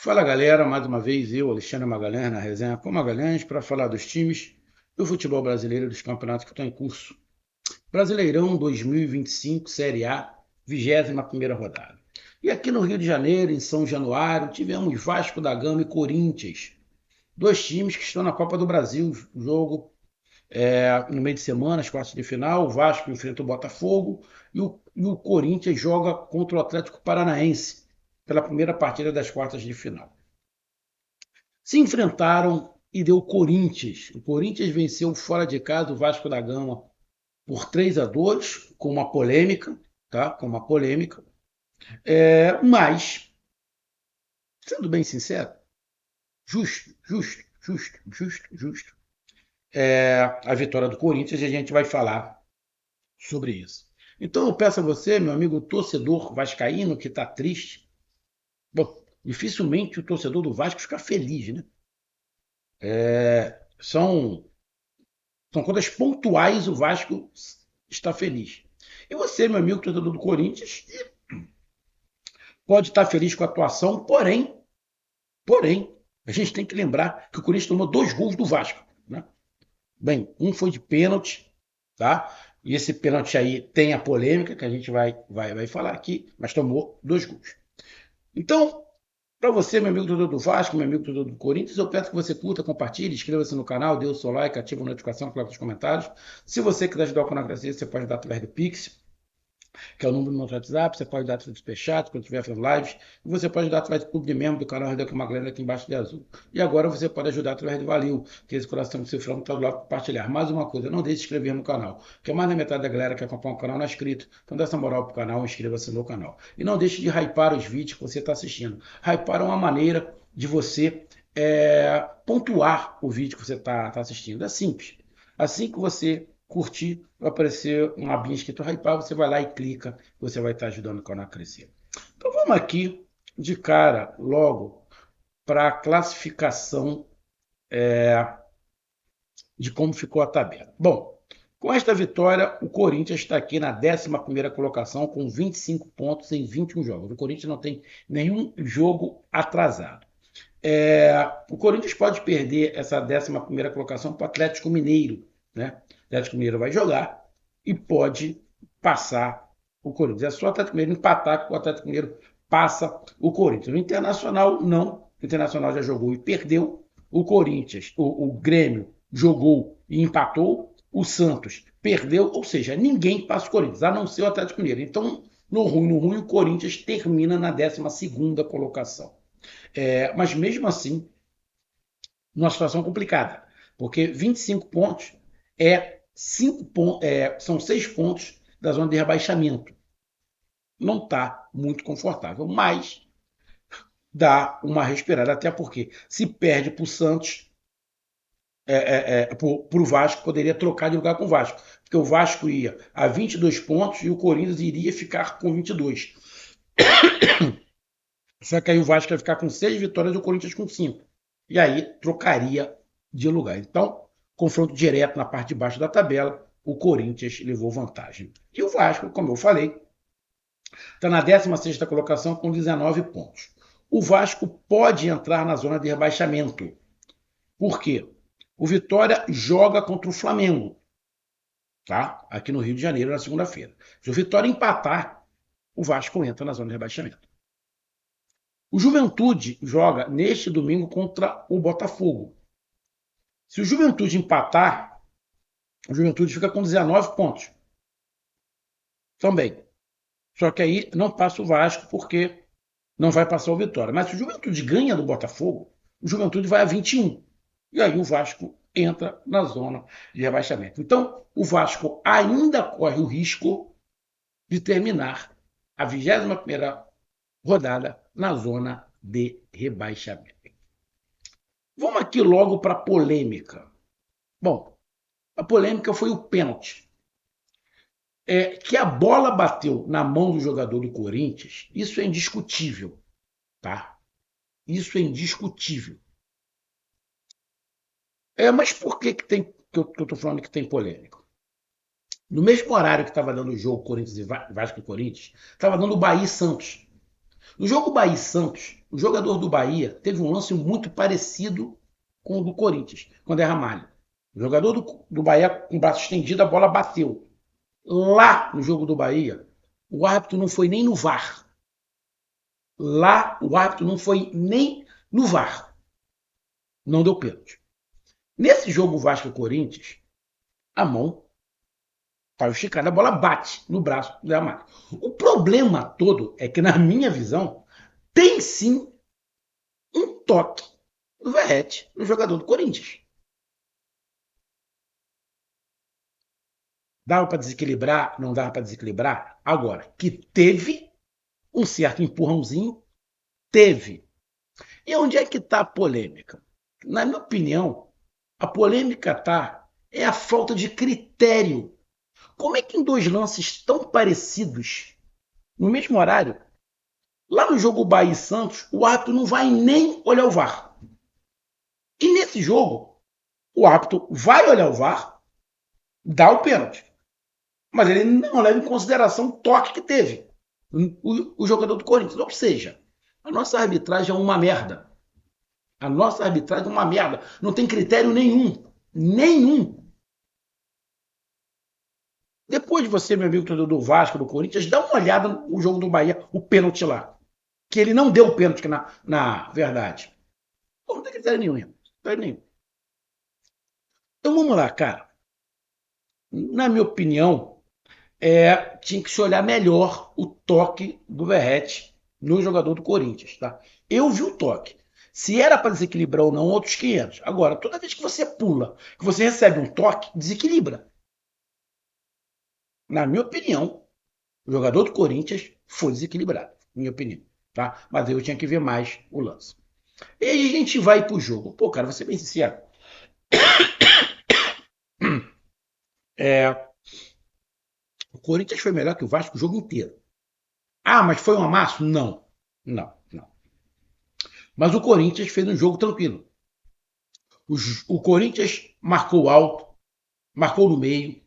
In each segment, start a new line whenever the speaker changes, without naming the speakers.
Fala galera, mais uma vez eu, Alexandre Magalhães, na resenha com Magalhães, para falar dos times do futebol brasileiro e dos campeonatos que estão em curso. Brasileirão 2025, Série A, 21ª rodada. E aqui no Rio de Janeiro, em São Januário, tivemos Vasco da Gama e Corinthians, dois times que estão na Copa do Brasil. O jogo no meio de semana, as quartas de final, o Vasco enfrenta o Botafogo e o Corinthians joga contra o Atlético Paranaense pela primeira partida das quartas de final. Se enfrentaram e deu Corinthians. O Corinthians venceu fora de casa o Vasco da Gama por 3-2, com uma polêmica, tá? Com uma polêmica. Mas, sendo bem sincero, justo. A vitória do Corinthians e a gente vai falar sobre isso. Então eu peço a você, meu amigo torcedor vascaíno, que está triste. Bom, dificilmente o torcedor do Vasco fica feliz, né? São coisas pontuais, o Vasco está feliz. E você, meu amigo torcedor do Corinthians, pode estar feliz com a atuação, porém, a gente tem que lembrar que o Corinthians tomou 2 gols do Vasco, né? Bem, um foi de pênalti, tá? E esse pênalti aí tem a polêmica que a gente vai falar aqui, mas tomou 2 gols. Então, para você, meu amigo torcedor do Vasco, meu amigo torcedor do Corinthians, eu peço que você curta, compartilhe, inscreva-se no canal, dê o seu like, ative a notificação, coloque nos comentários. Se você quiser ajudar o canal a crescer, você pode dar através do Pix, que é o número do nosso WhatsApp. Você pode dar através do Superchat, quando estiver fazendo lives. E você pode dar através do clube de membro do canal Redeu com Magalhães aqui embaixo de azul. E agora você pode ajudar através do Valeu, que é esse coração do seu frango está do lado para compartilhar. Mais uma coisa, não deixe de se inscrever no canal, que é mais da metade da galera que acompanha o canal não é inscrito. Então dá essa moral pro canal, inscreva-se no canal. E não deixe de hypar os vídeos que você está assistindo. Hypar é uma maneira de você pontuar o vídeo que você está assistindo. É simples. Assim que você curtir, vai aparecer uma abinha escrito hypar, você vai lá e clica, você vai estar ajudando o canal a crescer. Então vamos aqui de cara logo para a classificação de como ficou a tabela. Bom, com esta vitória, o Corinthians está aqui na 11ª colocação com 25 pontos em 21 jogos. O Corinthians não tem nenhum jogo atrasado. O Corinthians pode perder essa 11ª colocação para o Atlético Mineiro, né? O Atlético Mineiro vai jogar e pode passar o Corinthians. É só o Atlético Mineiro empatar que o Atlético Mineiro passa o Corinthians. O Internacional não. O Internacional já jogou e perdeu. O Corinthians, o Grêmio jogou e empatou. O Santos perdeu, ou seja, ninguém passa o Corinthians, a não ser o Atlético Mineiro. Então, no ruim, o Corinthians termina na 12ª colocação. Mas mesmo assim, numa situação complicada, porque 25 pontos são 6 pontos da zona de rebaixamento. Não está muito confortável, mas dá uma respirada, até porque se perde para o Santos, para o Vasco, poderia trocar de lugar com o Vasco, porque o Vasco ia a 22 pontos e o Corinthians iria ficar com 22. Só que aí o Vasco ia ficar com 6 vitórias e o Corinthians com 5. E aí trocaria de lugar. Então, confronto direto na parte de baixo da tabela, o Corinthians levou vantagem. E o Vasco, como eu falei, está na 16ª colocação com 19 pontos. O Vasco pode entrar na zona de rebaixamento. Por quê? O Vitória joga contra o Flamengo, tá? Aqui no Rio de Janeiro, na segunda-feira. Se o Vitória empatar, o Vasco entra na zona de rebaixamento. O Juventude joga neste domingo contra o Botafogo. Se o Juventude empatar, o Juventude fica com 19 pontos. Também. Só que aí não passa o Vasco porque não vai passar o Vitória. Mas se o Juventude ganha do Botafogo, o Juventude vai a 21. E aí o Vasco entra na zona de rebaixamento. Então, o Vasco ainda corre o risco de terminar a 21ª rodada na zona de rebaixamento. Vamos aqui logo para a polêmica. Bom, a polêmica foi o pênalti. Que a bola bateu na mão do jogador do Corinthians, isso é indiscutível, tá? Isso é indiscutível. Mas por que eu estou falando que tem polêmica? No mesmo horário que estava dando o jogo Corinthians e Vasco e Corinthians, estava dando o Bahia e Santos. No jogo Bahia e Santos, o jogador do Bahia teve um lance muito parecido com o do Corinthians, quando é Ramalho. O jogador do Bahia, com o braço estendido, a bola bateu. Lá no jogo do Bahia, o árbitro não foi nem no VAR. Lá, o árbitro não foi nem no VAR. Não deu pênalti. Nesse jogo Vasco e Corinthians, a mão estava esticada, a bola bate no braço do Ramalho. O problema todo é que, na minha visão, tem sim um toque do Verrete no jogador do Corinthians. Dava para desequilibrar? Não dava para desequilibrar? Agora, que teve um certo empurrãozinho, teve. E onde é que está a polêmica? Na minha opinião, a polêmica está é a falta de critério. Como é que em dois lances tão parecidos, no mesmo horário, lá no jogo Bahia e Santos, o árbitro não vai nem olhar o VAR. E nesse jogo, o árbitro vai olhar o VAR, dá o pênalti. Mas ele não leva em consideração o toque que teve o jogador do Corinthians. Ou seja, a nossa arbitragem é uma merda. A nossa arbitragem é uma merda. Não tem critério nenhum. Nenhum. Depois de você, meu amigo torcedor do Vasco, do Corinthians, dá uma olhada no jogo do Bahia, o pênalti lá. Que ele não deu o pênalti na verdade. Pô, não tem critério nenhum. Critério nenhum. Então vamos lá, cara. Na minha opinião, tinha que se olhar melhor o toque do Verrete no jogador do Corinthians, tá? Eu vi o toque. Se era para desequilibrar ou não, outros 500. Agora, toda vez que você pula, que você recebe um toque, desequilibra. Na minha opinião, o jogador do Corinthians foi desequilibrado, minha opinião, tá? Mas eu tinha que ver mais o lance. E aí a gente vai pro jogo. Pô, cara, vou ser bem sincero. É, o Corinthians foi melhor que o Vasco o jogo inteiro. Ah, mas foi um amasso? Não. Não, não. Mas o Corinthians fez um jogo tranquilo. O Corinthians marcou alto, marcou no meio,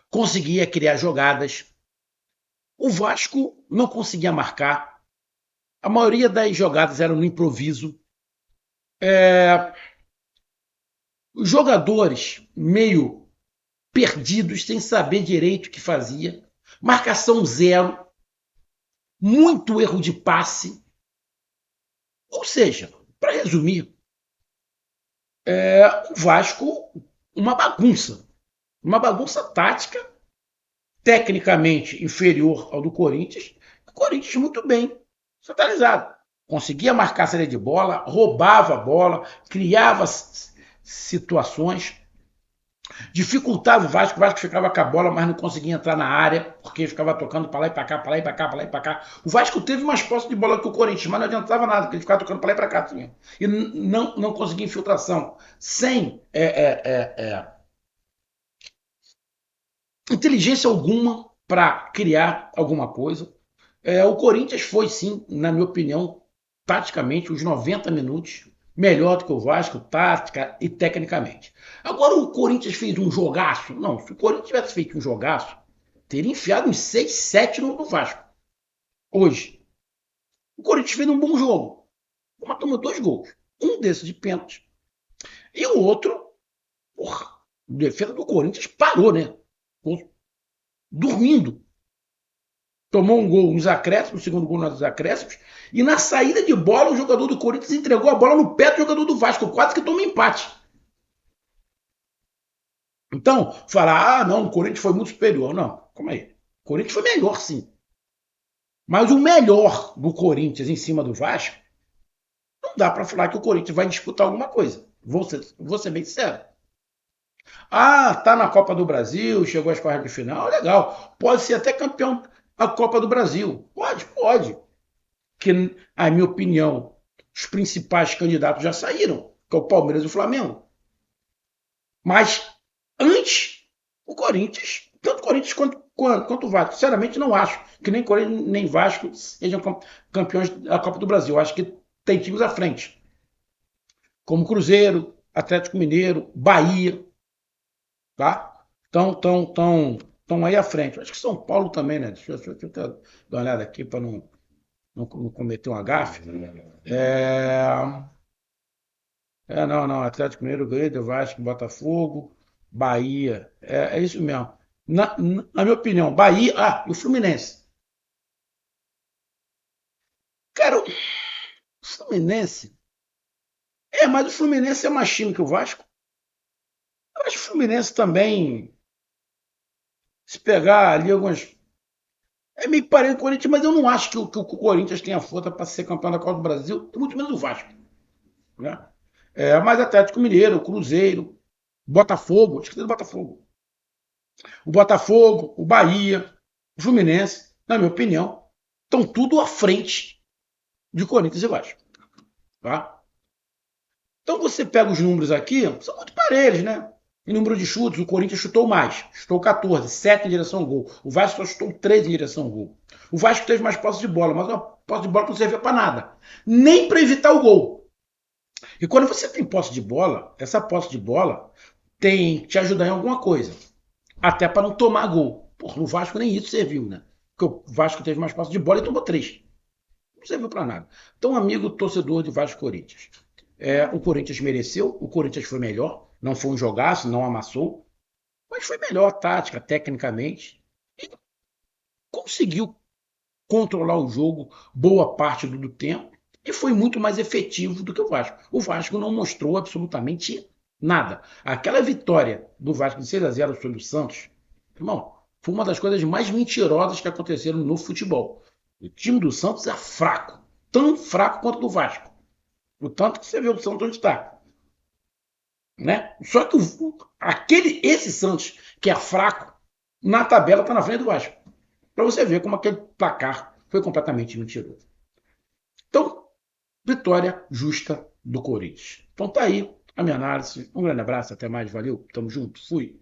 conseguia criar jogadas. O Vasco não conseguia marcar. A maioria das jogadas eram no improviso. Os jogadores meio perdidos, sem saber direito o que fazia. Marcação zero. Muito erro de passe. Ou seja, para resumir, o Vasco, uma bagunça. Uma bagunça tática, tecnicamente inferior ao do Corinthians. O Corinthians muito bem centralizado. Conseguia marcar a saída de bola, roubava a bola, criava situações, dificultava o Vasco ficava com a bola, mas não conseguia entrar na área, porque ficava tocando para lá e para cá, para lá e para cá, para lá e para cá. O Vasco teve mais posse de bola que o Corinthians, mas não adiantava nada, porque ele ficava tocando para lá e para cá. Assim, e não conseguia infiltração. Sem inteligência alguma para criar alguma coisa. O Corinthians foi, sim, na minha opinião, taticamente, os 90 minutos, melhor do que o Vasco, tática e tecnicamente. Agora o Corinthians fez um jogaço. Não, se o Corinthians tivesse feito um jogaço, teria enfiado uns 6, 7 no Vasco. Hoje. O Corinthians fez um bom jogo. Mas tomou 2 gols. Um desses de pênalti. E o outro, porra, a defesa do Corinthians parou, né? Dormindo. Tomou um gol nos acréscimos, o segundo gol nos acréscimos, e na saída de bola o jogador do Corinthians entregou a bola no pé do jogador do Vasco, quase que toma empate. Então, falar, não, o Corinthians foi muito superior. Não, calma aí. O Corinthians foi melhor, sim. Mas o melhor do Corinthians em cima do Vasco, não dá para falar que o Corinthians vai disputar alguma coisa. Vou ser bem sincero. Ah, tá na Copa do Brasil, chegou às quartas de final, legal. Pode ser até campeão da Copa do Brasil. Pode, pode. Que, a minha opinião, os principais candidatos já saíram, que é o Palmeiras e o Flamengo. Mas antes, o Corinthians, tanto o Corinthians quanto o Vasco, sinceramente não acho que nem Corinthians nem Vasco sejam campeões da Copa do Brasil. Acho que tem times à frente, como Cruzeiro, Atlético Mineiro, Bahia, tá? Estão aí à frente. Acho que São Paulo também, né? Deixa eu dar uma olhada aqui para não. não cometer um agafe. É, não, Atlético Mineiro, Grêmio, Vasco, Botafogo, Bahia. É isso mesmo. Na minha opinião, Bahia. E o Fluminense. Cara, o Fluminense. Mas o Fluminense é mais time que o Vasco. Eu acho que o Fluminense também, se pegar ali algumas. É meio parecido com o Corinthians, mas eu não acho que o Corinthians tenha força para ser campeão da Copa do Brasil, muito menos o Vasco. Né? Mas Atlético Mineiro, Cruzeiro, Botafogo, esqueci do Botafogo. O Botafogo, o Bahia, o Fluminense, na minha opinião, estão tudo à frente de Corinthians e Vasco. Tá? Então você pega os números aqui, são muito parelhos, né? Em número de chutes, o Corinthians chutou mais, chutou 14, 7 em direção ao gol. O Vasco só chutou 13 em direção ao gol. O Vasco teve mais posse de bola, mas uma posse de bola que não servia para nada, nem para evitar o gol. E quando você tem posse de bola, essa posse de bola tem que te ajudar em alguma coisa, até para não tomar gol. Porra, no Vasco nem isso serviu, né? Porque o Vasco teve mais posse de bola e tomou 3. Não serviu para nada. Então, amigo torcedor de Vasco e Corinthians, o Corinthians mereceu, o Corinthians foi melhor, não foi um jogaço, não amassou, mas foi melhor tática, tecnicamente, e conseguiu controlar o jogo boa parte do tempo e foi muito mais efetivo do que o Vasco. O Vasco não mostrou absolutamente nada. Aquela vitória do Vasco de 6-0 sobre o Santos, irmão, foi uma das coisas mais mentirosas que aconteceram no futebol. O time do Santos é fraco, tão fraco quanto o do Vasco. O tanto que você vê o Santos onde está. Né? Só que esse Santos, que é fraco, na tabela está na frente do Vasco. Para você ver como aquele placar foi completamente mentiroso. Então, vitória justa do Corinthians. Então tá aí a minha análise. Um grande abraço, até mais, valeu, tamo junto, fui.